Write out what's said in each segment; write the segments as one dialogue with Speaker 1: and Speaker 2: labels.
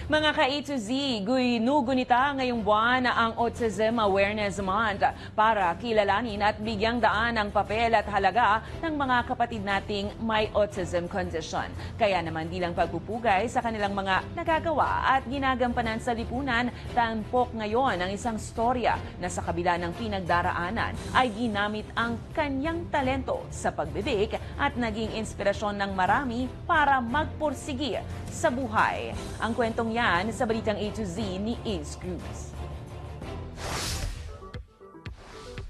Speaker 1: Mga ka-A to Z, ginugunita ngayong buwan ang Autism Awareness Month para kilalanin at bigyang daan ang papel at halaga ng mga kapatid nating may autism condition. Kaya naman di lang pagpupugay sa kanilang mga nagagawa at ginagampanan sa lipunan, tampok ngayon ang isang storya na sa kabila ng pinagdaraanan ay ginamit ang kanyang talento sa pagbibig at naging inspirasyon ng marami para magpursigi sa buhay. Ang kwentong yan sa Balitang A to Z ni Ace Cruz.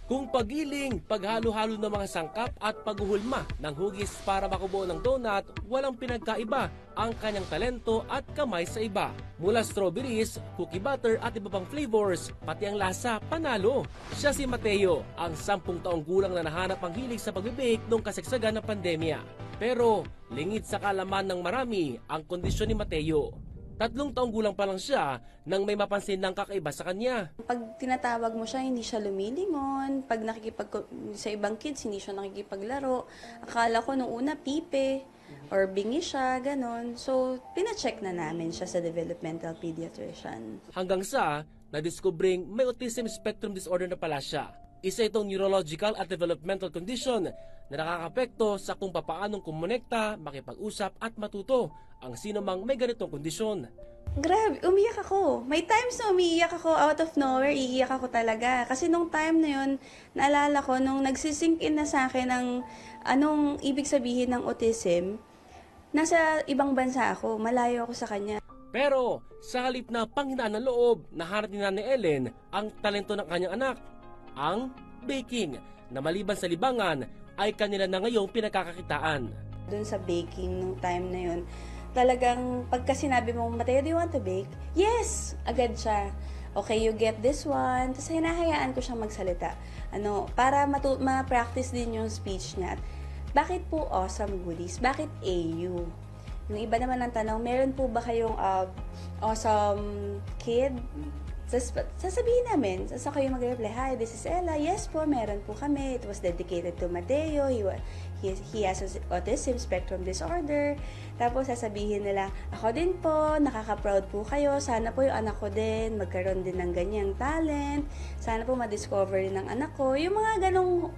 Speaker 2: Kung pagiling, paghalo-halo ng mga sangkap at paghuhulma ng hugis para makubuo ng donut, walang pinagkaiba ang kanyang talento at kamay sa iba. Mula strawberries, cookie butter at iba pang flavors, pati ang lasa, panalo. Siya si Mateo, ang 10 taong gulang na nahanap ang hilig sa pagbibake noong kasagsagan ng pandemya. Pero lingid sa kalaman ng marami ang kondisyon ni Mateo. 3 taong gulang pa lang siya nang may mapansin ng kakaiba sa kanya.
Speaker 3: Pag tinatawag mo siya, hindi siya lumilingon. Pag sa ibang kids, hindi siya nakikipaglaro. Akala ko nung una, pipe or bingi siya, ganon. So, pina-check na namin siya sa developmental pediatrician.
Speaker 2: Hanggang sa na-discovering may autism spectrum disorder na pala siya. Isa itong neurological at developmental condition na nakakapekto sa kung papaanong kumonekta, makipag-usap at matuto ang sino mang may ganitong kondisyon.
Speaker 3: Grabe, umiyak ako. May times na umiiyak ako out of nowhere, iiyak ako talaga. Kasi nung time na yun, naalala ko, nung nagsisink in na sa akin ang anong ibig sabihin ng autism, nasa ibang bansa ako, malayo ako sa kanya.
Speaker 2: Pero sa halip na panghinaan ng loob, nahanap ni Nanay Ellen ang talento ng kanyang anak, ang baking, na maliban sa libangan ay kanila na ngayong pinagkakakitaan.
Speaker 3: Doon sa baking nung time na yun, talagang pagka sinabi mo, Mateo, do you want to bake? Yes! Agad siya. Okay, you get this one. Tapos hinahayaan ko siyang magsalita. Para ma-practice din yung speech niya. Bakit po awesome goodies? Bakit AU? Yung iba naman ang tanong, meron po ba kayong awesome kid? Sasabihin namin, saka kayo mag-reply, hi, this is Ella. Yes po, meron po kami. It was dedicated to Mateo. He has autism spectrum disorder. Tapos sasabihin nila, ako din po, nakaka-proud po kayo. Sana po yung anak ko din, magkaroon din ng ganyang talent. Sana po ma-discover din ng anak ko. Yung mga ganong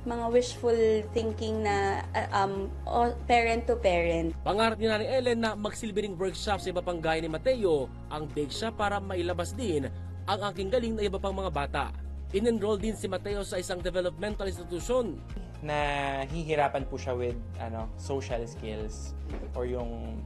Speaker 3: mga wishful thinking na parent to parent.
Speaker 2: Pangarap ni Nanay Ellen na magsilbing workshop sa iba pang gaya ni Mateo ang bake siya para mailabas din ang aking galing na iba pang mga bata. In-enroll din si Mateo sa isang developmental institution.
Speaker 4: Na hihirapan po siya with social skills or yung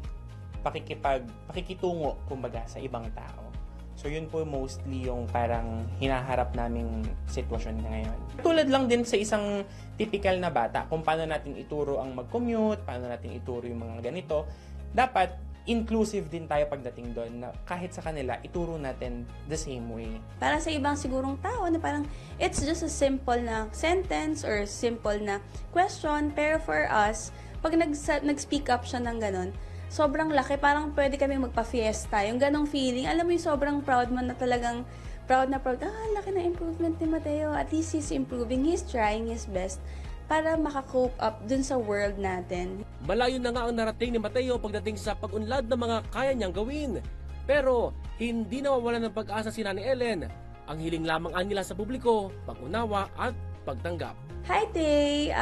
Speaker 4: pakikitungo kumbaga sa ibang tao. So yun po mostly yung parang hinaharap naming sitwasyon na ngayon. Tulad lang din sa isang typical na bata, kung paano natin ituro ang mag-commute, paano natin ituro yung mga ganito, dapat inclusive din tayo pagdating doon na kahit sa kanila, ituro natin the same way.
Speaker 3: Para sa ibang sigurong tao na parang it's just a simple na sentence or simple na question, pero for us, pag nag-speak up siya ng ganon, sobrang laki, parang pwede kami magpa-fiesta. Yung ganong feeling, alam mo yung sobrang proud mo na talagang proud, laki na improvement ni Mateo. At least he's improving, he's trying his best para makakope up dun sa world natin.
Speaker 2: Malayo na nga ang narating ni Mateo pagdating sa pag-unlad ng mga kaya niyang gawin. Pero hindi nawawalan ng pag-asa si Nanay Ellen. Ang hiling lamang nila sa publiko, pag-unawa at pagtanggap.
Speaker 3: Hi, Tay!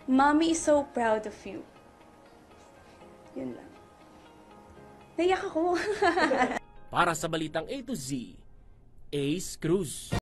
Speaker 3: Mommy is so proud of you. Yun lang. Naiyak ako.
Speaker 2: Para sa Balitang A to Z, Ace Cruz.